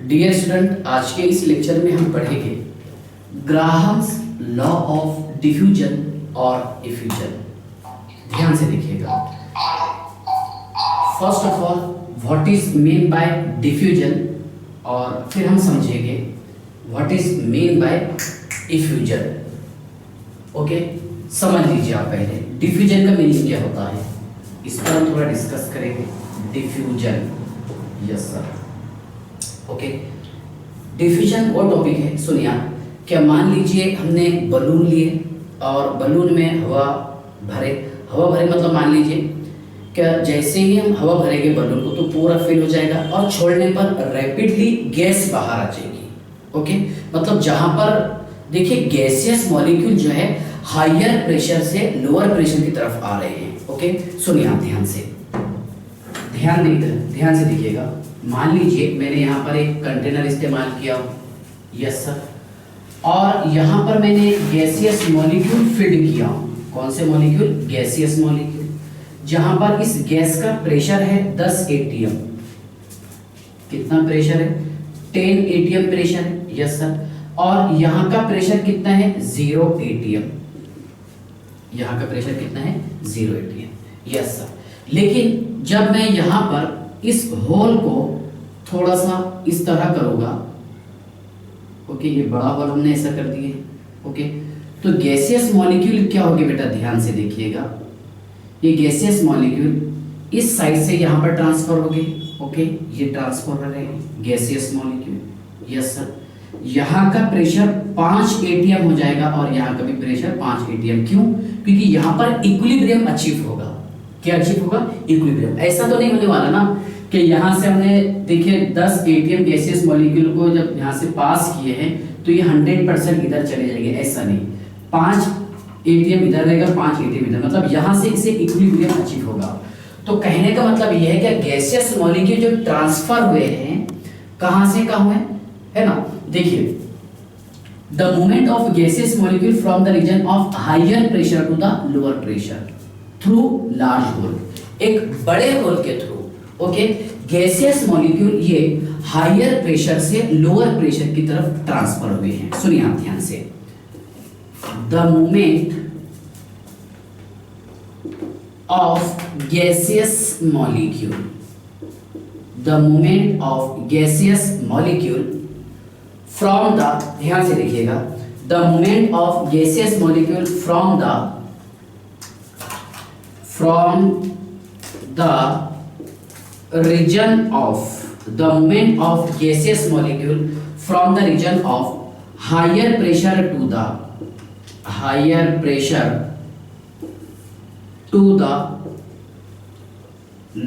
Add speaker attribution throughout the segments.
Speaker 1: Dear student, आज के इस लेक्चर में हम पढ़ेंगे ग्राहम्स लॉ ऑफ डिफ्यूजन और इफ्यूजन। ध्यान से देखिएगा। First of all what is mean by diffusion और फिर हम समझेंगे what is mean by effusion. Okay, समझ लीजिए आप पहले डिफ्यूजन का मीनिंग क्या होता है, इस पर हम थोड़ा डिस्कस करेंगे। Diffusion, yes sir. Okay, diffusion वो टॉपिक है, सुनिए आप। क्या मान लीजिए हमने बलून लिए और बलून में हवा भरे मतलब मान लीजिए क्या जैसे ही हम हवा भरेंगे बलून को तो पूरा फिल हो जाएगा और छोड़ने पर रैपिडली गैस बाहर आ जाएगी। ओके, मतलब जहां पर देखिए गैसियस मॉलिक्यूल जो है हायर प्रेशर से लोअर प्रेशर की तरफ आ रहे हैं। ओके, सुनिए आप ध्यान से देखिएगा। मान लीजिए मैंने यहाँ पर एक कंटेनर इस्तेमाल किया, यस सर, और यहाँ पर मैंने गैसियस मॉलिक्यूल फीड किया। कौन से मॉलिक्यूल? गैसियस मॉलिक्यूल, जहाँ पर इस गैस का प्रेशर है 10 एटीएम। कितना प्रेशर है? 10 एटीएम प्रेशर है, यस सर। और यहाँ का प्रेशर कितना है? 0 एटीएम। यहाँ का प्रेशर कितना है? 0 एटीएम, यस सर। लेकिन जब मैं यहाँ पर इस होल को थोड़ा सा इस तरह करूँगा, ओके, ये बड़ा होल हमने ऐसा कर दिए, ओके, तो गैसियस मॉलिक्यूल क्या होगी बेटा? ध्यान से देखिएगा। ये गैसियस मॉलिक्यूल इस साइड से यहाँ पर ट्रांसफर हो गए। ओके, ये ट्रांसफर हो रहे हैं गैसियस मॉलिक्यूल, यस सर। यहाँ का प्रेशर 5 एटीएम हो जाएगा और यहाँ का भी प्रेशर 5 एटीएम। क्यों? क्योंकि यहाँ पर इक्विलिब्रियम अचीव होगा। क्या अचीव होगा? इक्विलिब्रियम। ऐसा तो नहीं होने वाला ना कि यहाँ से हमने देखिए 10 एटीएम गैसियस मॉलिक्यूल को जब यहाँ से पास किए हैं तो ये 100% इधर चले जाएंगे, ऐसा नहीं। 5 एटीएम इधर रहेगा, 5 एटीएम इधर, मतलब यहाँ से इसे इक्विलिब्रियम अचीव होगा। तो कहने का मतलब ये है कि गैसियस मॉलिक्यूल जो ट्रांसफर हुए हैं कहाँ से कहाँ हुए, है ना? देखिए, the movement of gaseous molecule from the region of higher pressure to the lower pressure through large hole, एक बड़े होल के थ्रू। ओके, गैसियस मॉलिक्यूल ये हायर प्रेशर से लोअर प्रेशर की तरफ ट्रांसफर हुए हैं। सुनिए आप ध्यान से। The movement of gaseous molecule, the movement of gaseous molecule from the, ध्यान से देखिएगा, the movement of gaseous molecule from the region of the movement of gaseous molecule from the region of higher pressure to the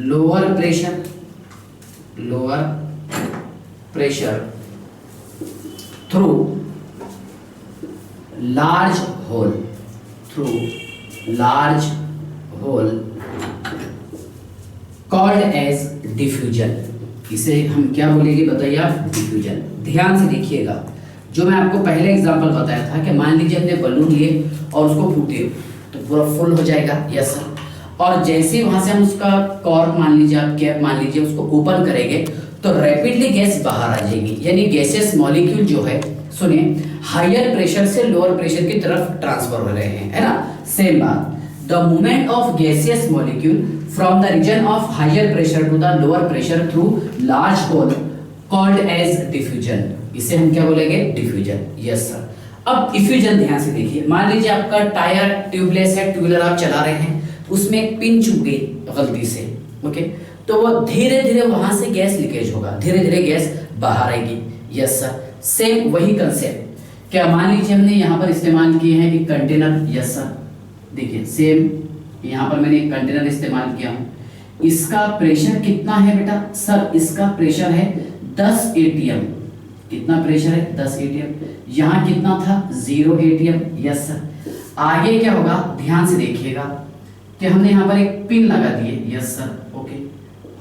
Speaker 1: lower pressure through large hole called as diffusion। इसे हम क्या बोलेंगे बताइए आप? Diffusion. ध्यान से देखिएगा, जो मैं आपको पहले एग्जांपल बताया था कि मान लीजिए हमने बलून लिए और उसको फूटे तो पूरा फुल हो जाएगा, यस सर। और जैसे वहां से हम उसका कॉर्क मान लीजिए, आप कैप मान लीजिए, उसको ओपन करेंगे तो रैपिडली गैस बाहर आ जाएगी। यानी गैसियस मॉलिक्यूल जो है, सुनिए, हायर प्रेशर से लोअर प्रेशर की तरफ ट्रांसफर हो रहे हैं, है ना? सेम बात। The movement of gaseous molecule from the region of higher pressure to the lower pressure through large hole called as diffusion। इसे हम क्या बोलेंगे? Diffusion, yes sir. अब इफ्यूजन ध्यान से देखिए। मान लीजिए आपका टायर ट्यूबलेस है, टू व्हीलर आप चला रहे हैं, उसमें एक पिन चुभ गई गलती से, ओके, तो वो धीरे धीरे वहां से गैस लीकेज होगा, धीरे धीरे गैस बाहर आएगी, यस सर। सेम वही कंसेप्ट। क्या मान लीजिए हमने यहाँ पर इस्तेमाल किए हैं एक कंटेनर, यस सर। देखिए सेम यहाँ पर मैंने एक कंटेनर इस्तेमाल किया हूँ। इसका प्रेशर कितना है बेटा? सर इसका प्रेशर है 10 एटीएम। कितना प्रेशर है? 10 एटीएम। यहाँ कितना था? 0 एटीएम, यस सर। आगे क्या होगा? ध्यान से देखिएगा कि हमने यहाँ पर एक पिन लगा दिए, यस सर, ओके,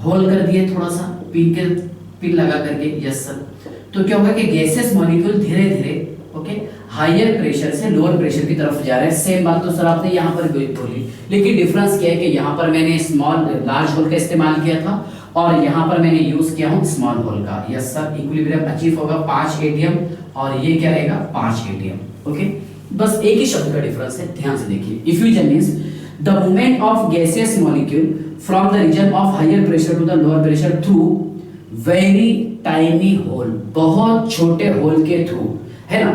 Speaker 1: होल कर दिए थोड़ा सा पिन लगा करके, यस सर। तो क्या होगा कि गैसेस मॉलिक्यूल धीरे धीरे, ओके, हायर प्रेशर से लोअर प्रेशर की तरफ जा रहे हैं। सेम बात तो सर आपने यहाँ पर बोली, लेकिन डिफरेंस क्या है कि यहाँ पर मैंने लार्ज होल का इस्तेमाल किया था और यहाँ पर मैंने यूज किया हूँ स्मॉल होल का। यस सर, इक्विलिब्रियम अचीव होगा 5 एटीएम और ये क्या रहेगा 5 एटीएम। ओके, बस एक ही शब्द का डिफरेंस है, ध्यान से देखिए। Effusion means the movement of gaseous molecule from the region of higher pressure to the lower pressure through very tiny hole, बहुत छोटे होल के थ्रू, है ना,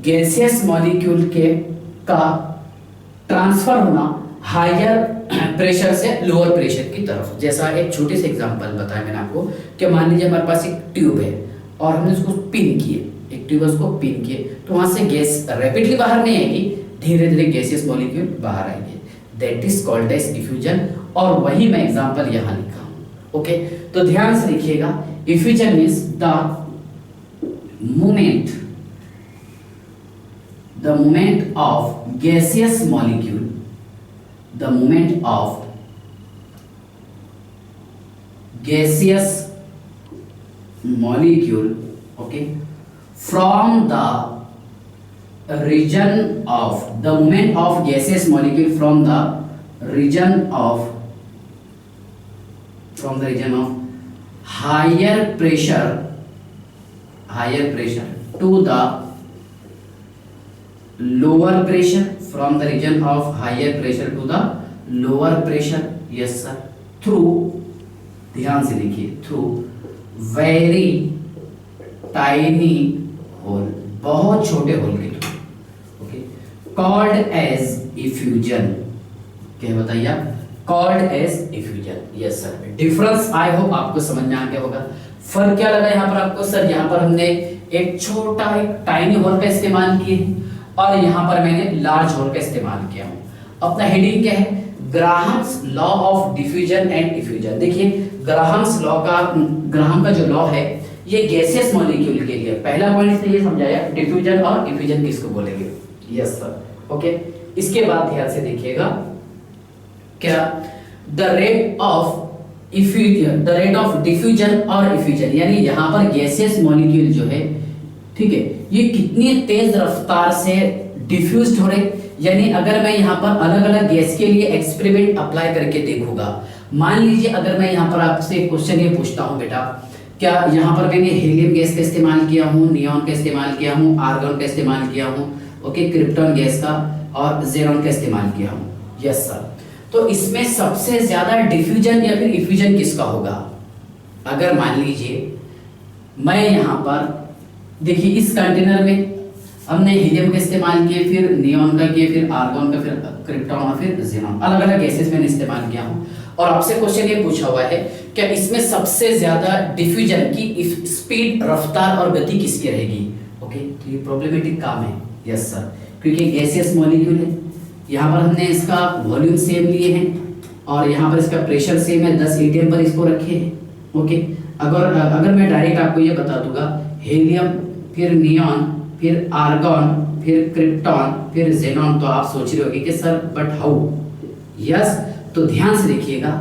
Speaker 1: गैसियस मॉलिक्यूल के का ट्रांसफर होना हायर प्रेशर से लोअर प्रेशर की तरफ। जैसा एक छोटे से एग्जांपल बताया मैंने आपको कि मान लीजिए हमारे पास एक ट्यूब है और हमने उसको पिन किए, एक ट्यूब उसको पिन किए, तो वहां से गैस रैपिडली बाहर नहीं आएगी, धीरे धीरे गैसियस मॉलिक्यूल बाहर आएंगे, that is called as diffusion. और वही मैं एग्जांपल यहां लिखा हूं। ओके, तो ध्यान से देखिएगा, effusion means the movement of gaseous molecule, the movement of gaseous molecule, okay, from the region of the movement of gaseous molecule from the region of higher pressure to the lower pressure, from the region of higher pressure to the lower pressure, yes sir, through, ध्यान से देखिए, through very tiny hole, बहुत छोटे whole के थ्रू, okay, called as effusion, क्या बताइए आप, called as effusion, yes sir। Difference I hope आपको समझ में आ गया होगा। फर्क क्या लगा यहाँ पर आपको, सर यहाँ पर हमने एक छोटा एक टाइनी होल का इस्तेमाल किए और यहाँ पर मैंने लार्ज होल का इस्तेमाल किया हूँ। अपना हेडिंग क्या है, Graham's law of diffusion and effusion. देखिए ग्राहम का जो लॉ है ये गैसियस मॉलिक्यूल के लिए, पहला पॉइंट से ये समझाया डिफ्यूजन और इफ्यूजन किसको बोलेंगे, यस सर। ओके, इसके बाद ध्यान से देखिएगा, क्या द रेट ऑफ डिफ्यूजन और इफ्यूजन, यानी यहाँ पर गैसियस मॉलिक्यूल जो है, ठीक है, ये कितनी तेज रफ्तार से डिफ्यूज्ड हो रहे, यानी अगर मैं यहाँ पर अलग अलग गैस के लिए एक्सपेरिमेंट अप्लाई करके देखूंगा, मान लीजिए अगर मैं यहाँ पर आपसे क्वेश्चन ये पूछता हूँ बेटा, क्या यहाँ पर मैंने हीलियम गैस का इस्तेमाल किया हूँ, नियॉन का इस्तेमाल किया हूँ, आर्गन का इस्तेमाल किया हूँ, ओके, क्रिप्टॉन गैस का और ज़ेनॉन का इस्तेमाल किया हूँ, यस सर, तो इसमें सबसे ज्यादा डिफ्यूजन या फिर इफ्यूजन किसका होगा? अगर मान लीजिए मैं यहाँ पर देखिए इस कंटेनर में हमने हीलियम का इस्तेमाल किया, फिर नियॉन का किया, फिर आर्गन का, फिर क्रिप्टॉन और फिर ज़ेनॉन, अलग अलग गैसेस मैंने इस्तेमाल किया हूँ। और आपसे क्वेश्चन ये पूछा हुआ है क्या इसमें सबसे ज्यादा डिफ्यूजन की स्पीड, रफ्तार और गति किसकी रहेगी? ओके, तो ये प्रॉब्लमेटिक काम है, यस सर, क्योंकि गैसियस मॉलिक्यूल है, यहाँ पर हमने इसका वॉल्यूम सेम लिए हैं और यहाँ पर इसका प्रेशर सेम है, 10 एटीएम पर इसको रखे हैं। ओके, अगर मैं डायरेक्ट आपको ये बता दूंगा हीलियम, फिर नियॉन, फिर आर्गन, फिर क्रिप्टॉन, फिर ज़ेनॉन, तो आप सोच रहे होगे कि सर बट हाउ, यस, तो ध्यान से देखिएगा,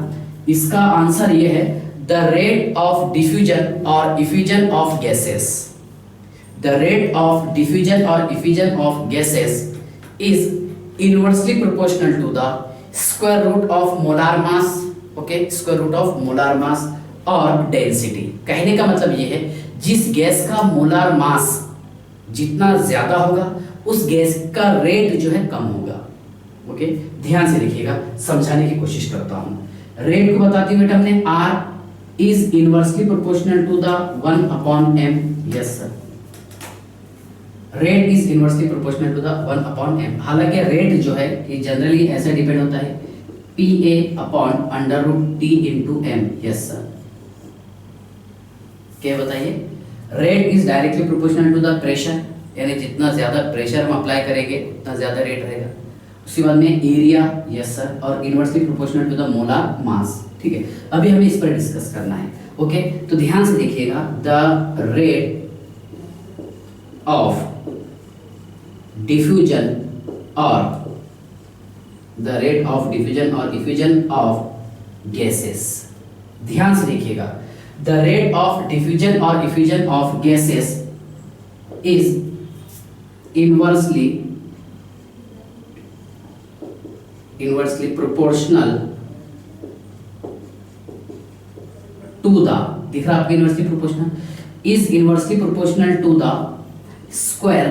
Speaker 1: इसका आंसर ये है द रेट ऑफ डिफ्यूजन और effusion of gases, the rate of diffusion और effusion of gases is inversely proportional to the square root of molar mass, okay, square root of molar mass और density। कहने का मतलब ये है जिस gas का मोलार मास जितना ज्यादा होगा उस गैस का रेट जो है कम होगा। ओके, ध्यान से देखिएगा, समझाने की कोशिश करता हूं। रेट को बताते हुए हमने R is inversely proportional to the 1/m, yes sir, rate is inversely proportional to the 1/m। हालांकि रेट जो है ये जनरली ऐसे डिपेंड होता है PA/√T into m, yes sir, क्या बताइए, rate is directly proportional to the pressure, यानी जितना ज्यादा प्रेशर हम अप्लाई करेंगे उतना ज्यादा रेट रहेगा। उसके बाद में एरिया, यस सर, और inversely proportional to the molar mass. ठीक है, अभी हमें इस पर डिस्कस करना है। ओके, तो ध्यान से देखिएगा, the rate of diffusion or the rate of diffusion or effusion of gases, ध्यान से देखिएगा, the rate of diffusion or effusion of gases is inversely proportional to the, दिख रहा है आपके inversely proportional, is inversely proportional to the square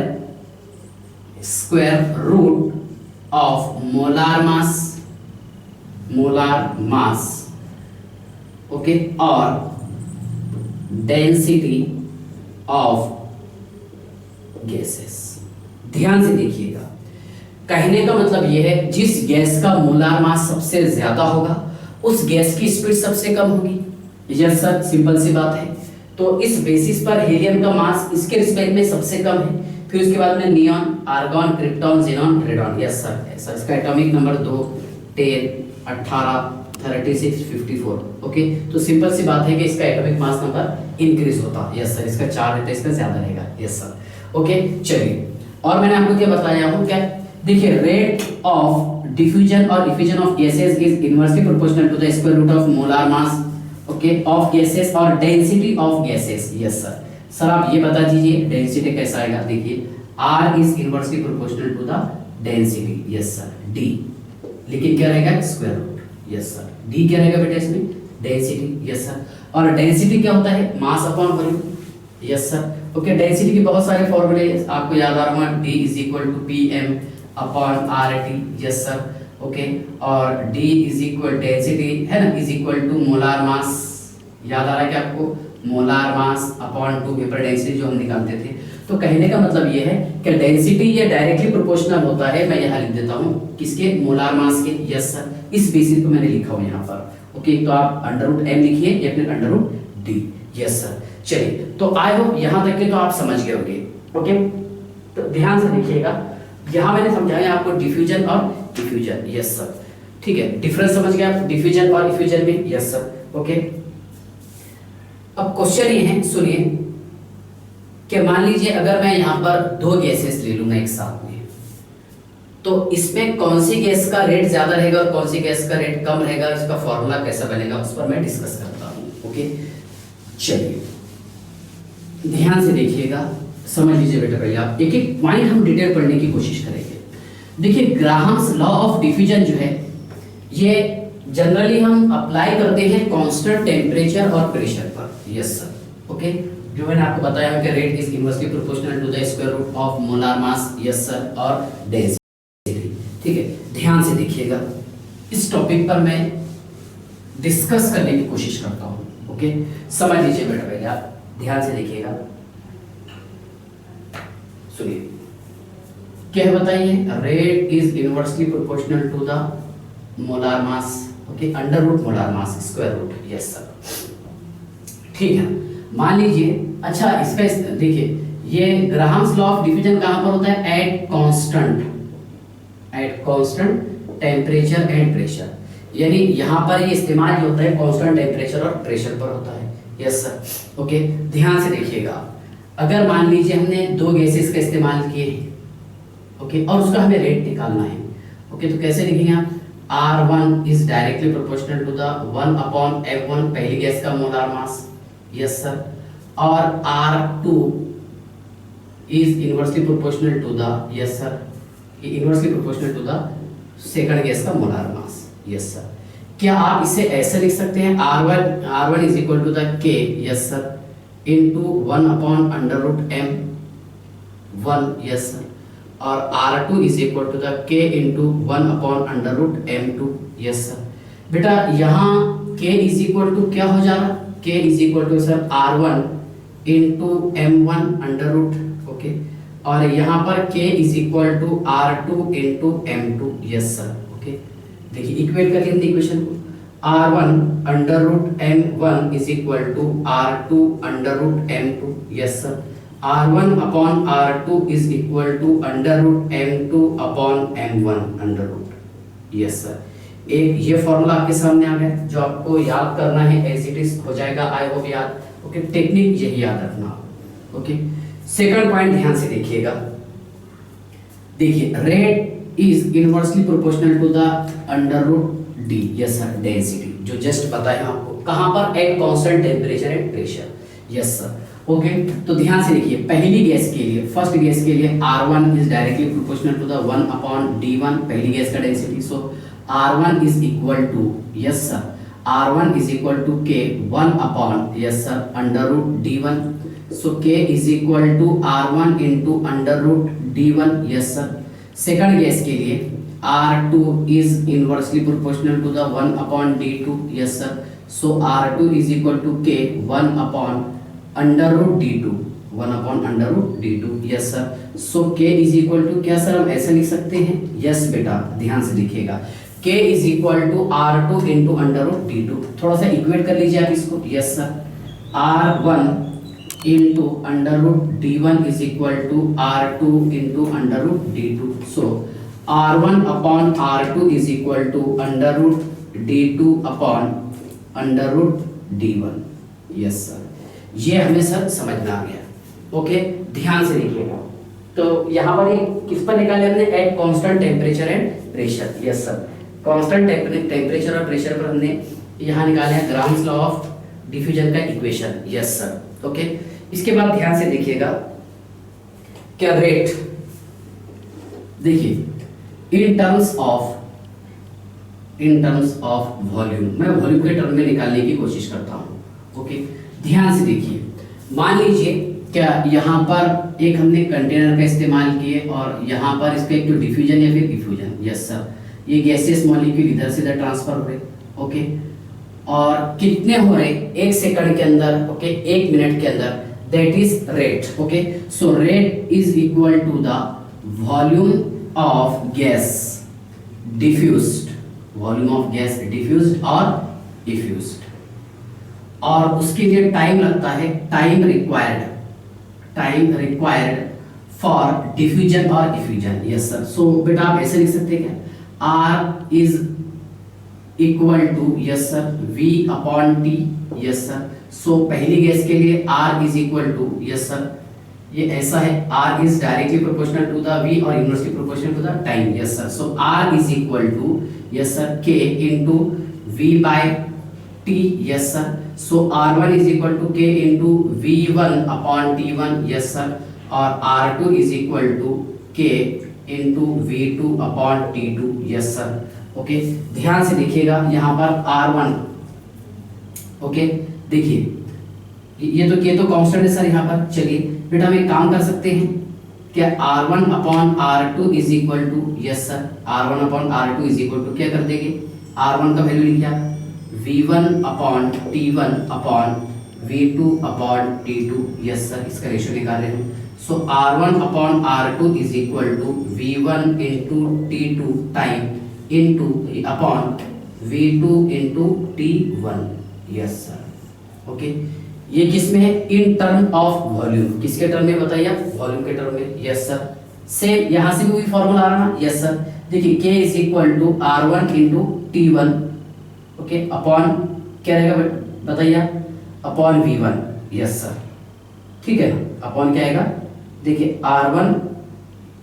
Speaker 1: root of molar mass, okay, और density of gases. ध्यान से देखिएगा, कहने का मतलब यह है जिस गैस का मोलार मास सबसे ज्यादा होगा उस गैस की स्पीड सबसे कम होगी। यस सर, सिंपल सी बात है। तो इस बेसिस पर हीलियम का मास इसके रिस्पेक्ट में सबसे कम है, फिर उसके बाद में neon, argon, krypton, xenon, radon. Yes sir, इसका एटॉमिक नंबर 2, 10, 18, 36, 54। ओके, तो सिंपल सी बात है कि इसका एटॉमिक मास नंबर इंक्रीज होता है। यस सर, इसका 4 रहता है, इसका ज्यादा रहेगा। यस सर, ओके, चलिए। और मैंने आपको क्या बताया हूँ, क्या देखिए, रेट ऑफ डिफ्यूजन और effusion of gases is inversely proportional to the square root of molar mass, okay, of gases और density of gases. Yes sir, आप ये बता दीजिए डेंसिटी कैसा आएगा। देखिए, R is inversely proportional to the density. Yes sir, D, लेकिन क्या रहेगा, square root. Yes sir, D क्या रहेगा बेटा इसमें, डेंसिटी। यस सर, और डेंसिटी क्या होता है, mass upon volume. Yes sir, okay, density के बहुत सारे फॉर्मूले आपको याद आ रहा होगा, D is equal to PM upon RT। Yes sir, okay, और D इज इक्वल डेंसिटी है ना, is equal to molar mass, याद आ रहा है कि आपको, molar mass upon 2 vapour density जो हम निकालते थे। तो कहने का मतलब ये है कि डेंसिटी ये डायरेक्टली प्रोपोर्शनल होता है, मैं यहाँ लिख देता हूँ किसके, मोलार मास के। यस सर, इस बेसिस पे मैंने लिखा हूँ यहाँ पर। ओके, तो आप √m लिखिए या फिर √d। यस सर, चलिए, तो आई होप यहाँ तक के तो आप समझ गए होंगे। ओके, तो ध्यान से देखिएगा, यहाँ मैंने समझाया आपको डिफ्यूजन और डिफ्यूजन। यस सर, ठीक है, डिफरेंस समझ गए आप डिफ्यूजन और इफ्यूजन में। Yes sir, okay. अब क्वेश्चन ये है, सुनिए, कि मान लीजिए अगर मैं यहाँ पर 2 गैसेस ले लूंगा एक साथ में, तो इसमें कौन सी गैस का रेट ज्यादा रहेगा और कौन सी गैस का रेट कम रहेगा, इसका फॉर्मूला कैसा बनेगा उस पर मैं डिस्कस करता हूँ। ओके, चलिए ध्यान से देखिएगा, समझ लीजिए बेटा, पहले आप एक एक पॉइंट हम डिटेल पढ़ने की कोशिश करेंगे। देखिए, ग्राहम्स लॉ ऑफ डिफ्यूजन जो है ये जनरली हम अप्लाई करते हैं कांस्टेंट टेम्परेचर और प्रेशर पर। यस सर, ओके, जो मैंने आपको बताया कि rate is inversely proportional to the square root of molar mass. Yes sir, और डेंसिटी। ठीक है, ध्यान से देखिएगा, इस टॉपिक पर मैं डिस्कस करने की कोशिश करता हूँ। ओके, समझ लीजिए बेटा, पहले आप ध्यान से देखिएगा, सुनिए, क्या बताइए, rate is inversely proportional to the molar mass, okay, under root molar mass square root. Yes sir, ठीक है, मान लीजिए, अच्छा इसका देखिए, ये ग्राहम्स लॉ ऑफ डिफ्यूजन कहां पर होता है, eight constant temperature and pressure, यानी यहां पर ये इस्तेमाल जो होता है कांस्टेंट टेम्परेचर और प्रेशर पर होता है। यस सर, ओके, ध्यान से देखिएगा, अगर मान लीजिए हमने 2 गैसेस का इस्तेमाल किए हैं, ओके, और उसका हमें रेट निकालना है। ओके, तो कैसे लिखेंगे आप, R1 is directly proportional to the 1 upon F1, पहली गैस का मोलार मास। यस सर, और R2 is inversely proportional to the, yes sir, inversely proportional to the second gas का मोलार मास। यस सर, क्या आप इसे ऐसे लिख सकते हैं, R1 is equal to the K, yes sir, into 1 upon under root M1। Yes sir, और R2 is equal to the K into 1 upon under root M2। Yes sir, बेटा यहाँ K इज इक्वल टू क्या हो जा रहा, K is equal to sir R1 into M1 under root, okay, और यहाँ पर K is equal to R2 into M2। Yes sir, okay, देखिए इक्वेट कर लेंगे इक्वेशन को, R1 under root M1 is equal to R2 under root M2। Yes sir, R1 upon R2 is equal to under root M2 upon M1 under root. Yes sir, एक ये formula आपके सामने आ गया, जो आपको याद करना है, एज इट इज हो जाएगा, आई होप याद। ओके, टेक्निक यही याद रखना। ओके, सेकंड पॉइंट ध्यान से देखिएगा, देखिए, rate is inversely proportional to the under root D। Yes sir, density जो जस्ट बताया आपको, कहां पर, at constant temperature and pressure. Yes sir, okay, तो ध्यान से देखिए, पहली गैस के लिए, फर्स्ट गैस के लिए R1 is directly proportional to the 1 upon D1, पहली गैस का density. So R1 is equal to, yes sir, R1 is equal to K 1 upon yes sir under root D1. So K is equal to R1 into under root D1. Yes sir. Second case के लिए R2 is inversely proportional to the 1 upon D2. Yes sir. So R2 is equal to K 1 upon under root D2. 1 upon under root D2. Yes sir. So K is equal to, क्या sir हम ऐसे लिख सकते हैं? Yes बेटा, ध्यान से लिखिएगा. K is equal to R2 into under root D2. थोड़ा सा इक्वेट कर लीजिए आप इसको. Yes sir. R1 into under root D1 is equal to R2 into under root D2. So R1 upon R2 is equal to under root D2 upon under root D1. Yes sir. ये हमें sir समझ में आ गया. Okay, ध्यान से लिखिएगा. तो यहाँ पर किस पर निकाले हमने? Eight constant temperature and pressure. Yes sir. Constant temperature और प्रेशर पर हमने यहाँ निकाले हैं ग्राम्स लॉ ऑफ डिफ्यूजन का इक्वेशन. Yes sir. ओके, इसके बाद ध्यान से देखिएगा क्या रेट, देखिए इन टर्म्स ऑफ वॉल्यूम, मैं वॉल्यूम के टर्म में निकालने की कोशिश करता हूँ. ओके, ध्यान से देखिए. मान लीजिए क्या यहाँ पर एक हमने कंटेनर का इस्तेमाल किए और यहाँ पर इसका एक तो डिफ्यूजन या फिर डिफ्यूजन. Yes sir. ये गैसियस मॉलिक्यूल इधर से इधर ट्रांसफर हो रहे. ओके, और कितने हो रहे? 1 सेकंड के अंदर. ओके, 1 मिनट के अंदर. That is rate. Okay, so rate is equal to the volume of gas diffused, volume of gas diffused और डिफ्यूज्ड. और उसके लिए टाइम लगता है, टाइम रिक्वायर्ड फॉर डिफ्यूजन और डिफ्यूजन. Yes sir. सो बेटा आप ऐसे लिख सकते हैं क्या? R is equal to, yes sir, V upon T. Yes sir. So पहली गैस के लिए R is equal to, yes sir, ये ऐसा है, R is directly proportional to the V और inversely proportional to the time. Yes sir. So R is equal to, yes sir, K into V by T. Yes sir. So R1 is equal to K into V1 upon T1. Yes sir. और R2 is equal to K into V2 upon T2. Yes sir. Okay, ध्यान से देखिएगा यहाँ पर R1. Okay, देखिए ये तो constant है सर यहाँ पर. चलिए बेटा हम एक काम कर सकते हैं, क्या R1 upon R2 is equal to, yes sir, R1 upon R2 is equal to क्या कर देंगे? R1 का वैल्यू लिखा V1 upon T1 upon V2 upon T2. Yes sir, इसका रेशियो निकाल रहे हैं. So R1 upon R2 is equal to V1 into T2 time into upon V2 into T1. Yes sir. Okay, ये किस में है? In term of volume. किसके term में बताइए आप? वॉल्यूम के टर्म में. Yes sir. सेम यहाँ से भी वही फॉर्मूला आ रहा है ना. Yes sir. देखिए K is equal to R1 into T1. Okay, upon क्या रहेगा बताइए आप? Upon V1. Yes sir. ठीक है ना, अपॉन क्या आएगा? देखिए R1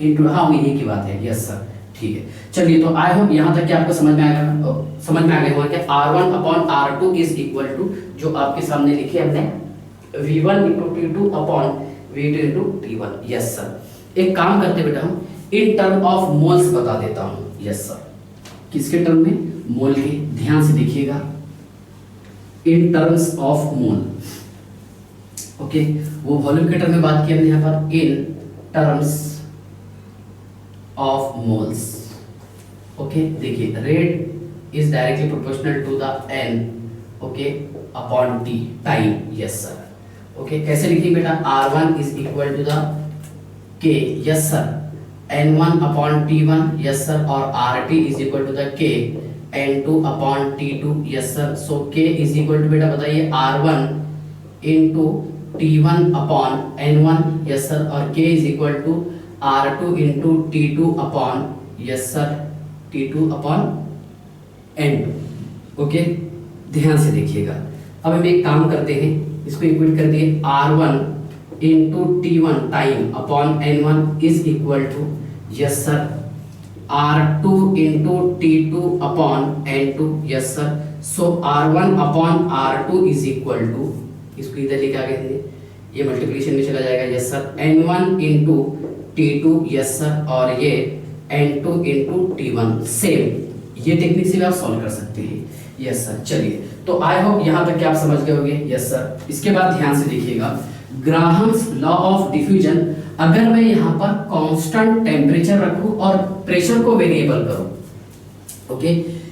Speaker 1: इंटू, हाँ वो यही की बात है. Yes sir. ठीक है, चलिए तो आई होप यहाँ तक कि आपको समझ में आ गया होगा कि R1 upon R2 is equal to, जो आपके सामने लिखे हमने, V1 into T2 upon V2 into T1. Yes sir. एक काम करते बेटा, हम इन टर्म ऑफ मोल्स बता देता हूँ. Yes sir. किसके टर्म में? मोल के. ध्यान से देखिएगा, in terms of mole. Okay, वो वॉल्यूम के टर्म में बात की हमने यहाँ पर, in terms of moles. Okay, देखिए rate is directly proportional to the n, okay, upon t time. Yes sir. Okay, कैसे लिखिए बेटा? R1 is equal to the K. Yes sir. N1 upon T1. Yes sir. और RT is equal to the K N2 upon T2. Yes sir. So K is equal to बेटा बताइए R1 into T1 upon N1. Yes sir. और K is equal to R2 into T2 upon, yes sir, T2 upon N2. Okay, ध्यान से देखिएगा. अब हम एक काम करते हैं, इसको इक्वेट कर दिए, R1 into T1 time upon N1 is equal to, yes sir, R2 into T2 upon N2. Yes sir. So R1 upon R2 is equal to, इसको इधर लेके आगे ये मल्टीप्लिकेशन में चला जाएगा. Yes sir. N1 into T2. Yes sir. और ये N2 इंटू T1. सेम ये टेक्निक से भी आप सॉल्व कर सकते हैं. Yes sir. चलिए, तो आई होप यहां तक कि आप समझ गए होंगे। Yes sir. इसके बाद ध्यान से देखिएगा, ग्राहम्स लॉ ऑफ डिफ्यूजन, अगर मैं यहां पर कांस्टेंट टेम्परेचर रखूं और प्रेशर को वेरिएबल करूं, ओके,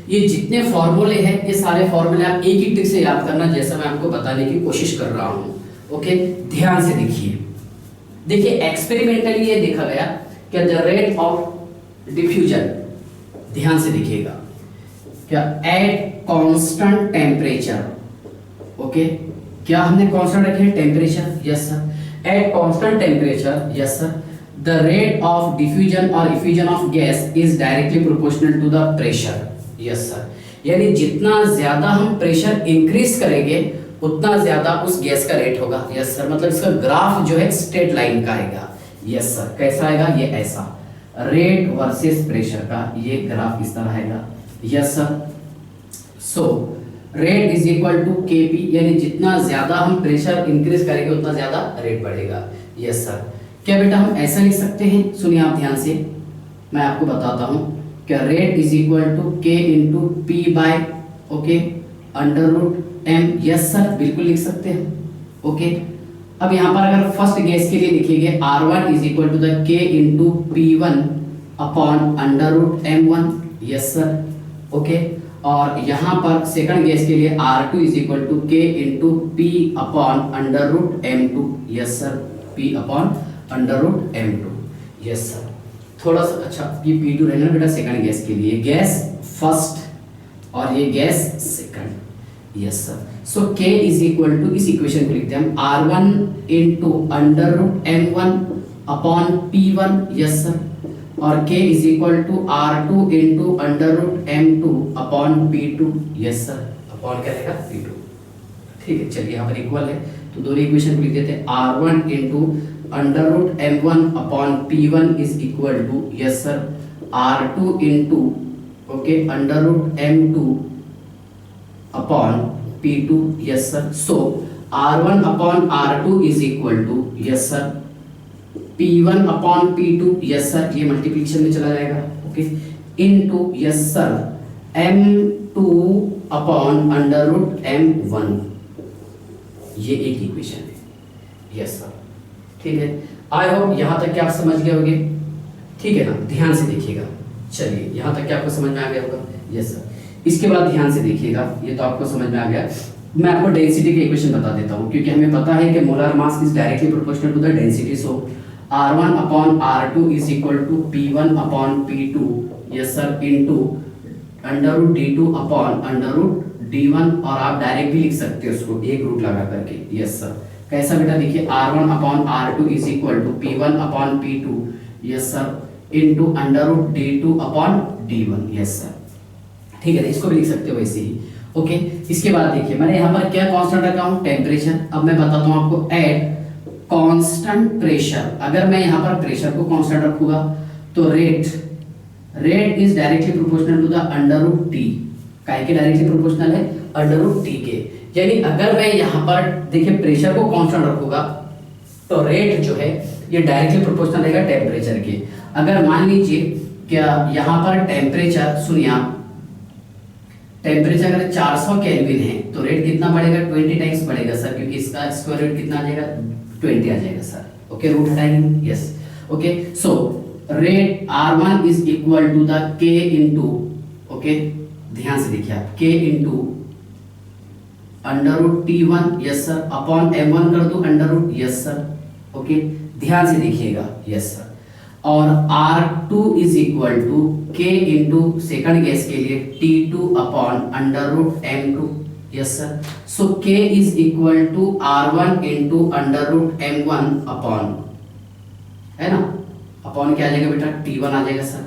Speaker 1: ये जितने फॉर्मूले हैं ये सारे फॉर्मूले आप एक ही ट्रिक से याद करना, जैसा मैं आपको बताने की कोशिश कर रहा हूं। ओके, ध्यान से देखिए एक्सपेरिमेंटली ये देखा गया कि द रेट ऑफ डिफ्यूजन, ध्यान से देखिएगा, क्या एट कांस्टेंट टेम्परेचर, ओके, क्या हमने कांस्टेंट रखे हैं temperature, yes sir, at constant temperature, yes sir, the rate of diffusion और effusion of gas is directly proportional to the pressure, yes sir, यानी जितना ज्यादा हम प्रेशर इंक्रीज करेंगे उतना ज्यादा उस गैस का रेट होगा, यस सर, मतलब इसका ग्राफ जो है स्ट्रेट लाइन का आएगा, यस सर, कैसा आएगा, ये ऐसा, रेट वर्सेस प्रेशर का ये ग्राफ इस तरह आएगा, yes sir. So rate is equal to KP, यानी जितना ज्यादा हम प्रेशर इंक्रीज करेंगे उतना ज्यादा रेट बढ़ेगा, यस सर। क्या बेटा हम ऐसा लिख सकते हैं, सुनिए आप ध्यान से, मैं आपको बताता हूं, क्या rate is equal to K into P by, okay, under root M, yes sir, बिल्कुल लिख सकते हैं, ओके। अब यहां पर अगर फर्स्ट गैस के लिए लिखेंगे R1 is equal to the K into P1 upon under root M1, yes sir, okay. और यहां पर सेकंड गैस के लिए R2 is equal to K into P upon under root M2, yes sir, P upon under root M2, yes sir. थोड़ा सा अच्छा, ये P2 रहना बेटा सेकंड गैस के लिए, गैस फर्स्ट और ये gas second, yes sir. So K is equal to, इस इक्वेशन को लिखते हैं हम R1 into under root M1 upon P1, yes sir, और K is equal to R2 into under root M2 upon P2, yes sir, upon क्या रहेगा P2, ठीक है। चलिए यहाँ पर इक्वल है तो दोनों इक्वेशन को लिख देते हैं, R1 into under root M1 upon P1 is equal to, yes sir, R2 into, okay, under root M2 upon P2, yes sir. So R1 upon R2 is equal to, yes sir, P1 upon P2, yes sir, ये multiplication में चला जाएगा, okay, into, yes sir, M2 upon under root M1, ये एक equation है, yes sir, ठीक है। I hope यहां तक कि आप समझ गए होंगे, ठीक है ना, ध्यान से देखिएगा। चलिए यहां तक कि आपको समझ में आ गया होगा, यस सर। इसके बाद ध्यान से देखिएगा, ये तो आपको समझ में आ गया। मैं आपको डेंसिटी के इक्वेशन बता देता हूं, क्योंकि हमें पता है कि molar mass is directly proportional to the density. So R1 upon R2 is equal to P1 upon P2, yes sir, into under root D2 upon under root D1, और आप डायरेक्ट भी लिख सकते हो उसको एक रूट लगा करके, यस सर। कैसा बेटा, देखिए R1 upon R2 is equal to P1 upon P2, yes sir, into under root D2 upon D1, yes sir, ठीक है। इसको भी लिख सकते हो वैसे ही, ओके। इसके बाद देखिए मैंने यहाँ पर क्या कांस्टेंट रखा हूँ, टेम्परेचर। अब मैं बताता हूँ आपको, एट कांस्टेंट प्रेशर, अगर मैं यहाँ पर प्रेशर को कांस्टेंट रखूंगा तो rate is directly proportional to the under root T, काहे के डायरेक्टली प्रोपोर्शनल है, अंडर रूट टी के। यानी अगर मैं यहाँ पर देखिए प्रेशर को कांस्टेंट रखूंगा तो रेट जो है ये डायरेक्टली प्रोपोर्शनल रहेगा टेम्परेचर के। अगर मान लीजिए क्या यहाँ पर टेम्परेचर, सुनिए आप, टेम्परेचर अगर 400 केल्विन है तो रेट कितना बढ़ेगा, 20 टाइम्स बढ़ेगा सर, क्योंकि इसका स्क्वायर रूट कितना आ जाएगा, 20 आ जाएगा सर, ओके, रूट हटाएंगे, yes, okay. So rate R1 is equal to the K into, okay, ध्यान से देखिए आप, K into under root T1, yes sir, upon M1 कर दो under root, yes sir, okay, ध्यान से देखिएगा, यस सर। और R2 is equal to K into second gas के लिए T2 upon under root M2, yes sir. So K is equal to R1 into under root M1 upon, है ना, upon क्या आ जाएगा बेटा, T1 आ जाएगा sir,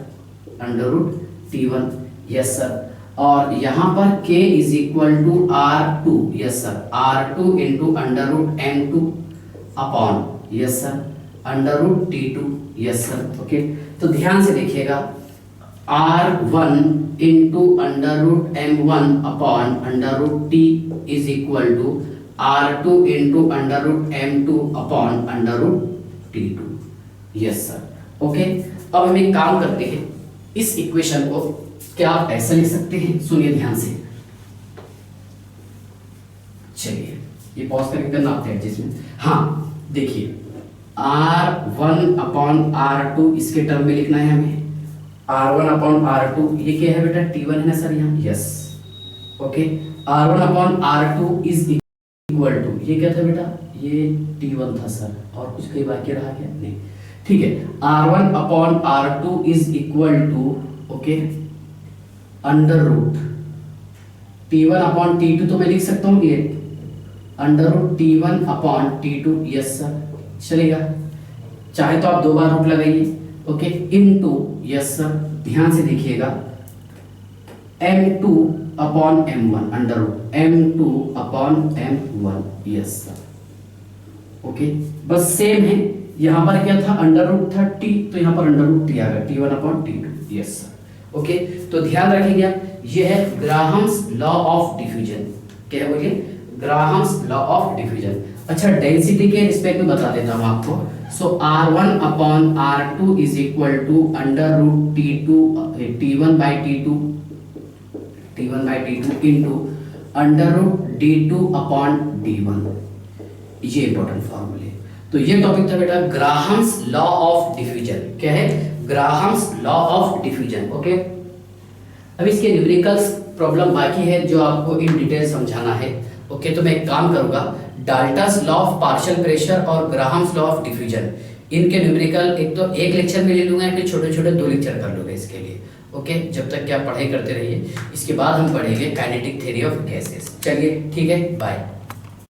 Speaker 1: under root T1, yes sir. और यहाँ पर K is equal to R2, yes sir, R2 into under root M2 upon, yes sir, under root T2, yes sir, okay. तो ध्यान से देखिएगा, R1 into under root M1 upon under root T is equal to R2 into under root M2 upon under root T2, yes sir, okay. अब हम एक काम करते हैं, इस इक्वेशन को क्या आप ऐसा लिख सकते हैं, सुनिए ध्यान से, चलिए ये पॉज करके नापते हैं जिसमें, हाँ देखिए R1/R2 इसके टर्म में लिखना है हमें, R1/R2 ये क्या है बेटा T1 है ना सर यहाँ, yes okay. R1/R2 is equal to, ये क्या था बेटा, ये T1 था सर, और कुछ कहीं बाकी रहा क्या, नहीं ठीक है। R1/R2 is equal to okay under root T1/T2, तो मैं लिख सकता हूँ ये under root T1/T2, yes sir चलेगा, चाहे तो आप 2 बार रूट लगाइए ओके, इनटू यस सर ध्यान से देखिएगा M2/M1 under root M2/M1, yes sir okay. बस सेम है, यहाँ पर क्या था अंडर रूट था T, तो यहाँ पर अंडर रूट T आ गया T1/T2, यस सर ओके। तो ध्यान रखिएगा ये है ग्राहम्स लॉ ऑफ डिफ्यूजन, क्या बोलिए ग्राहम्स लॉ ऑफ डिफ्यूजन। अच्छा डेंसिटी के रिस्पेक्ट में बता देता हूँ आपको, so R1/R2 is equal to under root T1/T2 into under root D2/D1, ये इंपॉर्टेंट फॉर्मूले। तो ये टॉपिक था बेटा ग्राहम्स लॉ ऑफ डिफ्यूजन, क्या है Graham's law of diffusion okay. अब इसके न्यूमेरिकल्स प्रॉब्लम बाकी है जो आपको इन डिटेल समझाना है ओके। तो मैं एक काम करूंगा, Dalton's law of partial pressure और ग्राहम्स लॉ ऑफ डिफ्यूजन, इनके न्यूमेरिकल एक तो एक लेक्चर में ले लूंगा, फिर छोटे छोटे 2 लेक्चर कर लूंगा इसके लिए ओके। जब तक कि आप पढ़ाई करते रहिए, इसके बाद हम पढ़ेंगे काइनेटिक थ्योरी ऑफ गैसेस। चलिए ठीक है, बाय।